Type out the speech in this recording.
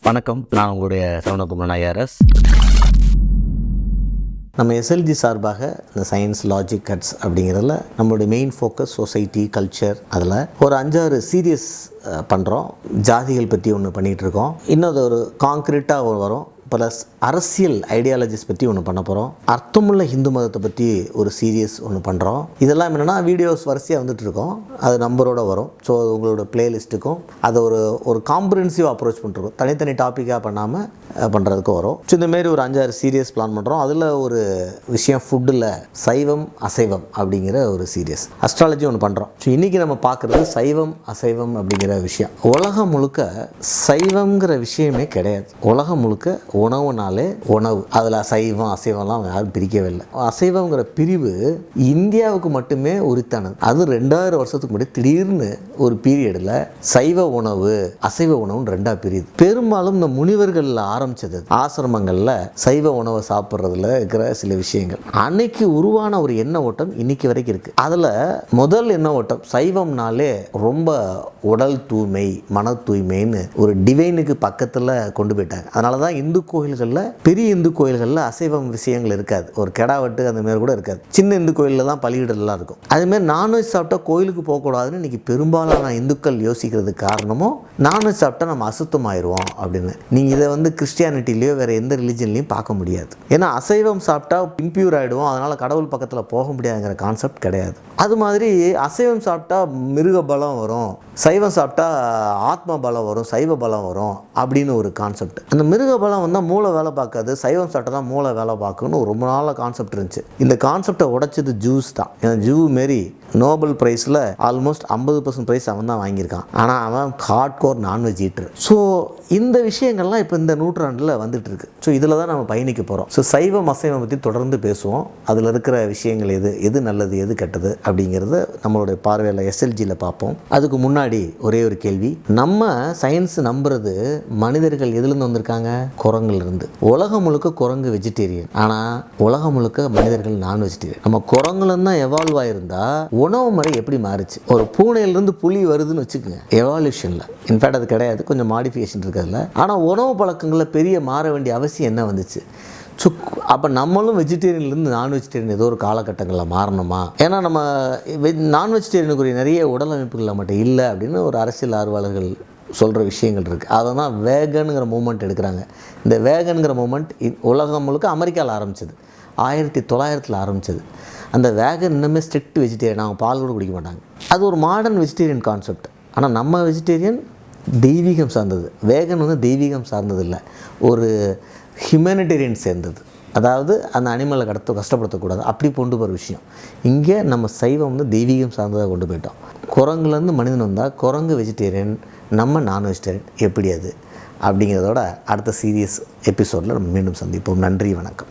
வணக்கம், நான் உங்களுடைய சரவணகுமார் ஐஆர்எஸ். நம்ம எஸ்எல்ஜி சார்பாக இந்த சயின்ஸ் லாஜிக் கட்ஸ் அப்படிங்கிறதுல நம்மளுடைய மெயின் ஃபோக்கஸ் சொசைட்டி கல்ச்சர். அதில் ஒரு 5-6 சீரியஸ் பண்ணுறோம். ஜாதிகள் பற்றி ஒன்று பண்ணிகிட்ருக்கோம். இன்னொரு ஒரு காங்க்ரீட்டாக வரும். ப்ளஸ் அரசியல் ஐடியாலஜிஸ் பற்றி ஒன்று பண்ண போகிறோம். அர்த்தமுள்ள ஹிந்து மதத்தை பற்றி ஒரு சீரியஸ் ஒன்று பண்ணுறோம். இதெல்லாம் என்னென்னா வீடியோஸ் வரிசையாக வந்துட்டுருக்கோம். அது நம்பரோடு வரும். ஸோ உங்களோட பிளேலிஸ்ட்டுக்கும் அதை ஒரு காம்ப்ரிஹென்சிவ் அப்ரோச் பண்ணிருக்கோம். தனித்தனி டாப்பிக்காக பண்ணாமல் பண்ணுறதுக்கு வரும். ஸோ இந்தமாரி ஒரு 5-6 சீரியஸ் பிளான் பண்ணுறோம். அதில் ஒரு விஷயம் ஃபுட்டில் சைவம் அசைவம் அப்படிங்கிற ஒரு சீரியஸ். அஸ்ட்ராலஜி ஒன்று பண்ணுறோம். ஸோ இன்றைக்கி நம்ம பார்க்குறது சைவம் அசைவம் அப்படிங்கிற விஷயம். உலகம் முழுக்க சைவங்கிற விஷயமே கிடையாது. உலகம் முழுக்க உணவுனாலே உணவு. அதில் சைவம் அசைவம்லாம் யாரும் பிரிக்கவே இல்லை. அசைவங்கிற பிரிவு இந்தியாவுக்கு மட்டுமே உரித்தானது. அது 2000 வருஷத்துக்கு முன்னாடி திடீர்னு ஒரு பீரியடில் சைவ உணவு அசைவ உணவுன்னு 2ஆக பிரியுது. பெரும்பாலும் இந்த முனிவர்களில் ஆரம்பிச்சது ஆசிரமங்களில் சைவ உணவை சாப்பிட்றதுல இருக்கிற சில விஷயங்கள். அன்னைக்கு உருவான ஒரு எண்ண ஓட்டம் இன்னைக்கு வரைக்கும் இருக்குது. அதில் முதல் எண்ண ஓட்டம் சைவம்னாலே ரொம்ப உடல் தூய்மை மன தூய்மைன்னு ஒரு டிவைனுக்கு பக்கத்தில் கொண்டு போயிட்டாங்க. அதனால தான் இந்து கோயில்களில் பெரிய இந்து கோயில்களில் அசைவம் விஷயங்கள் இருக்காது. ஒரு கெடாவட்டு அந்த மாதிரி கூட இருக்காது. சின்ன இந்து கோயிலில் தான் பலியிடலாம் இருக்கும். அதுமாதிரி நான்வெஜ் சாப்பிட்டா கோயிலுக்கு போகக்கூடாதுன்னு இன்றைக்கி பெரும்பாலான இந்துக்கள் யோசிக்கிறதுக்கு காரணமும் நான்வெஜ் சாப்பிட்டா நம்ம அசுத்தமாயிடுவோம் அப்படின்னு. நீங்கள் இதை கிறிஸ்டியானிட்டிலையோ வேறு எந்த ரிலிஜன்லையும் பார்க்க முடியாது. ஏன்னா அசைவம் சாப்பிட்டா இம்பியூர் ஆகிடுவோம், அதனால் கடவுள் பக்கத்தில் போக முடியாதுங்கிற கான்செப்ட் கிடையாது. அது மாதிரி அசைவம் சாப்பிட்டா மிருக பலம் வரும், சைவம் சாப்பிட்டா ஆத்ம பலம் வரும், சைவ பலம் வரும் அப்படின்னு ஒரு கான்செப்ட். அந்த மிருக பலம் வந்தால் மூளை வேலை பார்க்காது, சைவம் சாப்பிட்டா தான் மூளை வேலை பார்க்கணும்னு ரொம்ப நாளாக கான்செப்ட் இருந்துச்சு. இந்த கான்செப்டை உடைச்சது ஜூஸ் தான். ஏன்னா ஜூ மாரி நோபல் ப்ரைஸில் ஆல்மோஸ்ட் 50% ப்ரைஸ் அவன் தான் வாங்கியிருக்கான். ஆனால் அவன் hard core non veg eater. So இந்த விஷயங்கள்லாம் இப்போ இந்த நூற்றாண்டில் வந்துட்டு இருக்கு. ஸோ இதில் தான் நம்ம பயணிக்க போகிறோம். ஸோ சைவம் அசைவம் பற்றி தொடர்ந்து பேசுவோம். அதில் இருக்கிற விஷயங்கள் எது நல்லது எது கெட்டது அப்படிங்கிறத நம்மளுடைய பார்வையில் எஸ்எல்ஜியில் பார்ப்போம். அதுக்கு முன்னாடி ஒரே ஒரு கேள்வி. நம்ம சயின்ஸ் நம்புறது மனிதர்கள் எதுலேருந்து வந்திருக்காங்க? குரங்குலேருந்து. உலகம் முழுக்க குரங்கு வெஜிடேரியன், ஆனால் உலகம் முழுக்க மனிதர்கள் நான் வெஜிடேரியன். நம்ம குரங்குலேருந்து தான் எவால்வ் ஆகிருந்தா உணவு முறை எப்படி மாறுச்சு? ஒரு பூனையிலிருந்து புலி வருதுன்னு வச்சுக்கோங்க, எவால்யூஷனில். இன்ஃபேக்ட் அது கிடையாது, கொஞ்சம் மாடிஃபிகேஷன் இருக்கிறதுல. ஆனால் உணவு பழக்கங்களில் பெரிய மாற வேண்டிய அவசியம் என்ன வந்துச்சு? ஸோ அப்போ நம்மளும் வெஜிடேரியன்லேருந்து நான் வெஜிடேரியன் ஏதோ ஒரு காலகட்டங்களில் மாறணுமா? ஏன்னா நம்ம நான் வெஜிடேரியனுக்குரிய நிறைய உடல் அமைப்புகளில் மட்டும் இல்லை அப்படின்னு ஒரு அரசியல் ஆர்வலர்கள் சொல்கிற விஷயங்கள் இருக்குது. அதை தான் வேகனுங்கிற மூமெண்ட் எடுக்கிறாங்க. இந்த வேகனுங்கிற மூமெண்ட் உலகம் முழுக்க அமெரிக்காவில் ஆரம்பிச்சது, 1900 ஆரம்பிச்சது. அந்த வேகன் இன்னுமே ஸ்ட்ரிக்ட் வெஜிடேரியன், அவங்க பால் கூட குடிக்க மாட்டாங்க. அது ஒரு மாடர்ன் வெஜிடேரியன் கான்செப்ட். ஆனால் நம்ம வெஜிடேரியன் தெய்வீகம் சார்ந்தது. வேகன் தெய்வீகம் சார்ந்தது இல்லை, ஒரு ஹியூமனிடேரியன் சேர்ந்தது. அதாவது அந்த அனிமலை கஷ்டப்படுத்தக்கூடாது, அப்படி கொண்டு போகிற விஷயம். இங்கே நம்ம சைவம் தெய்வீகம் சார்ந்ததாக கொண்டு போயிட்டோம். குரங்குலேருந்து மனிதன் வந்தால் குரங்கு வெஜிடேரியன், நம்ம நான் வெஜிடேரியன். எப்படி அது அப்படிங்கிறதோட அடுத்த சீரியஸ் எபிசோடில் நம்ம மீண்டும் சந்திப்போம். நன்றி, வணக்கம்.